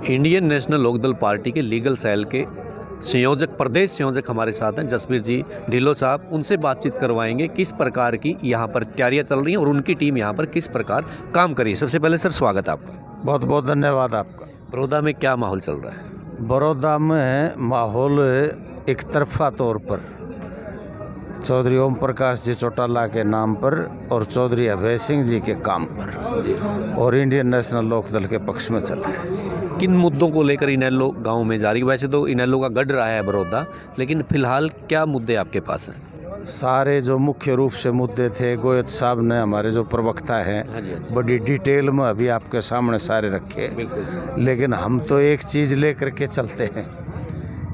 Indian national Lokdal party के legal cell के संयोजक, प्रदेश संयोजक हमारे साथ हैं जसबीर जी ढिल्लों साहब। उनसे बातचीत करवाएंगे किस प्रकार की यहाँ पर तैयारियाँ चल रही हैं और उनकी टीम यहाँ पर किस प्रकार काम करी है। सबसे पहले सर स्वागत आपका। बहुत बहुत धन्यवाद आपका। बड़ौदा में क्या माहौल चल रहा है? बड़ौदा में माहौल एक तरफा तौर पर चौधरी ओम प्रकाश जी चौटाला के नाम पर और चौधरी अभय सिंह जी के काम पर और इंडियन नेशनल लोकदल के पक्ष में चल रहा है। किन मुद्दों को लेकर इनेलो गांव में जारी? वैसे तो इनेलो का गढ़ रहा है बड़ौदा, लेकिन फिलहाल क्या मुद्दे आपके पास हैं? सारे जो मुख्य रूप से मुद्दे थे गोयत साहब ने, हमारे जो प्रवक्ता हैं, बड़ी डिटेल में अभी आपके सामने सारे रखे। लेकिन हम तो एक चीज़ लेकर के चलते हैं,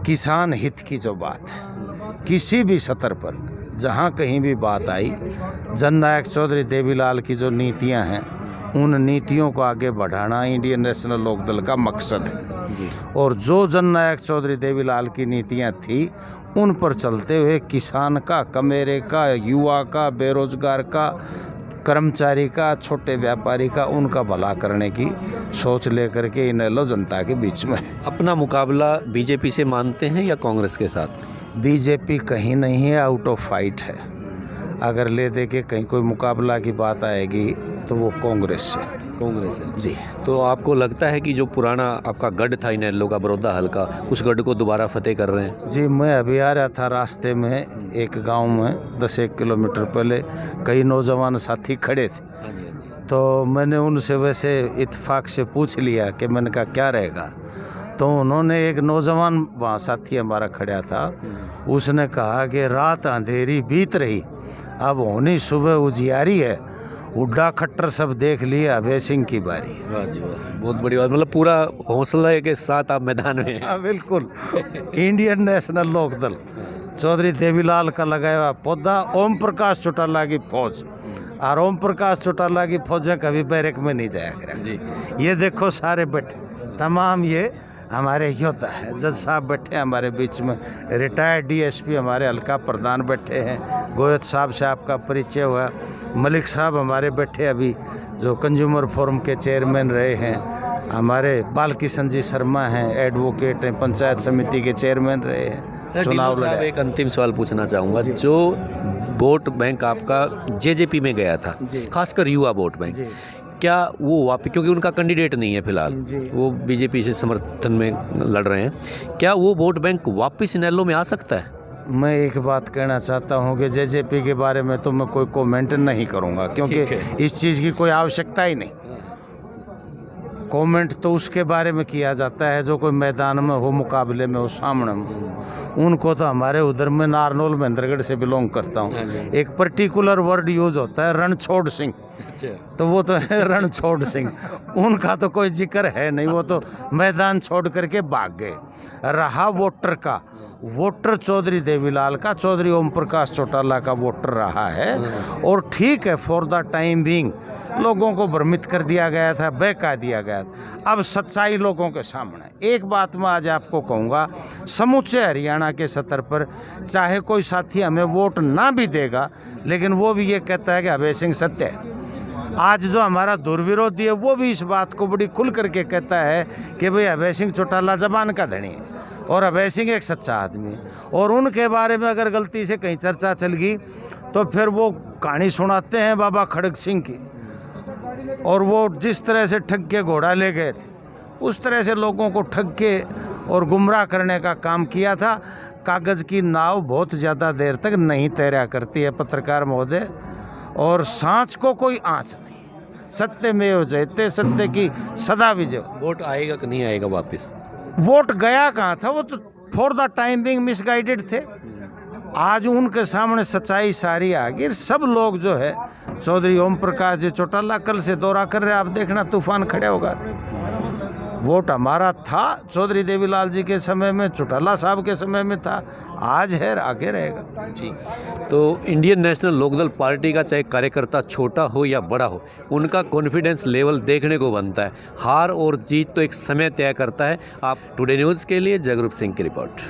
किसान हित की जो बात है किसी भी स्तर पर जहाँ कहीं भी बात आई, जननायक चौधरी देवीलाल की जो नीतियाँ हैं उन नीतियों को आगे बढ़ाना इंडियन नेशनल लोकदल का मकसद है। और जो जननायक चौधरी देवीलाल की नीतियाँ थी उन पर चलते हुए किसान का, कमेरे का, युवा का, बेरोजगार का, कर्मचारी का, छोटे व्यापारी का, उनका भला करने की सोच लेकर के इनेलो जनता के बीच में है। अपना मुकाबला बीजेपी से मानते हैं या कांग्रेस के साथ? बीजेपी कहीं नहीं है, आउट ऑफ फाइट है। अगर ले दे के कहीं कोई मुकाबला की बात आएगी तो वो कांग्रेस से। कांग्रेस है जी। तो आपको लगता है कि जो पुराना आपका गढ़ था इनेलो का बड़ौदा हल्का, उस गढ़ को दोबारा फतेह कर रहे हैं? जी, मैं अभी आ रहा था, रास्ते में एक गांव में 10-1 किलोमीटर पहले कई नौजवान साथी खड़े थे, तो मैंने उनसे वैसे इत्तेफाक से पूछ लिया कि मैंने कहा क्या रहेगा, तो उन्होंने, एक नौजवान वहाँ साथी हमारा खड़ा था, उसने कहा कि रात अंधेरी बीत रही, अब होनी सुबह उजियारी है, हुड्डा खट्टर सब देख लिए, अभय सिंह की बारी। वाह जी वाह, बहुत बड़ी बात। मतलब पूरा हौसला के साथ आप मैदान में हैं। हाँ बिल्कुल। इंडियन नेशनल लोकदल, चौधरी देवीलाल का लगाया हुआ पौधा, ओम प्रकाश चौटाला की फौज, और ओम प्रकाश चौटाला की फौजें कभी बैरक में नहीं जाया करें। ये देखो सारे बैठे, तमाम ये हमारे योद्धा है। जज साहब बैठे हैं हमारे बीच में, रिटायर्ड डीएसपी हमारे हल्का प्रधान बैठे हैं, गोयत साहब से आपका परिचय हुआ, मलिक साहब हमारे बैठे अभी जो कंज्यूमर फोरम के चेयरमैन रहे हैं, हमारे बालकिशन जी शर्मा हैं, एडवोकेट हैं, पंचायत समिति के चेयरमैन रहे हैं, चुनाव लड़े। एक अंतिम सवाल पूछना चाहूँगा, जो वोट बैंक आपका जेजेपी में गया था, खासकर युवा वोट बैंक, क्या वो वापस, क्योंकि उनका कैंडिडेट नहीं है फिलहाल, वो बीजेपी से समर्थन में लड़ रहे हैं, क्या वो वोट बैंक वापस इनेलो में आ सकता है? मैं एक बात कहना चाहता हूं कि जेजेपी के बारे में तो मैं कोई कमेंट नहीं करूंगा, क्योंकि इस चीज़ की कोई आवश्यकता ही नहीं। कमेंट तो उसके बारे में किया जाता है जो कोई मैदान में हो, मुकाबले में हो, सामने में। उनको तो हमारे उधर में नारनौल महेंद्रगढ़ से बिलोंग करता हूँ, एक पर्टिकुलर वर्ड यूज होता है रणछोड़ सिंह, तो वो तो है रणछोड़ सिंह, उनका तो कोई जिक्र है नहीं, वो तो मैदान छोड़ करके भाग गए। रहा वोटर का, वोटर चौधरी देवीलाल का, चौधरी ओम प्रकाश चौटाला का वोटर रहा है, और ठीक है, फॉर द टाइम बीइंग लोगों को भ्रमित कर दिया गया था, बहका दिया गया था। अब सच्चाई लोगों के सामने। एक बात मैं आज आपको कहूँगा, समूचे हरियाणा के स्तर पर चाहे कोई साथी हमें वोट ना भी देगा, लेकिन वो भी ये कहता है कि अभय सिंह सत्य है। आज जो हमारा दुर्विरोधी है वो भी इस बात को बड़ी खुल करके कहता है कि भाई अभय सिंह चौटाला जबान का धनी है और अभय सिंह एक सच्चा आदमी है। और उनके बारे में अगर गलती से कहीं चर्चा चल गई तो फिर वो कहानी सुनाते हैं बाबा खड़ग सिंह की, और वो जिस तरह से ठग के घोड़ा ले गए थे उस तरह से लोगों को ठग के और गुमराह करने का काम किया था। कागज़ की नाव बहुत ज़्यादा देर तक नहीं तैरा करती है पत्रकार महोदय, और सांच को कोई आँच नहीं। सत्य में जयते, सत्य की सदा विजय। वोट आएगा कि नहीं आएगा वापस? वोट गया कहाँ था, वो तो for the time being misguided थे। आज उनके सामने सच्चाई सारी आ गई। सब लोग जो है, चौधरी ओम प्रकाश जी चौटाला कल से दौरा कर रहे, आप देखना तूफान खड़े होगा। वोट हमारा था चौधरी देवीलाल जी के समय में, चौटाला साहब के समय में था, आज है, आगे रहेगा। जी, तो इंडियन नेशनल लोकदल पार्टी का चाहे कार्यकर्ता छोटा हो या बड़ा हो, उनका कॉन्फिडेंस लेवल देखने को बनता है। हार और जीत तो एक समय तय करता है। आप टुडे न्यूज़ के लिए जगरूप सिंह की रिपोर्ट।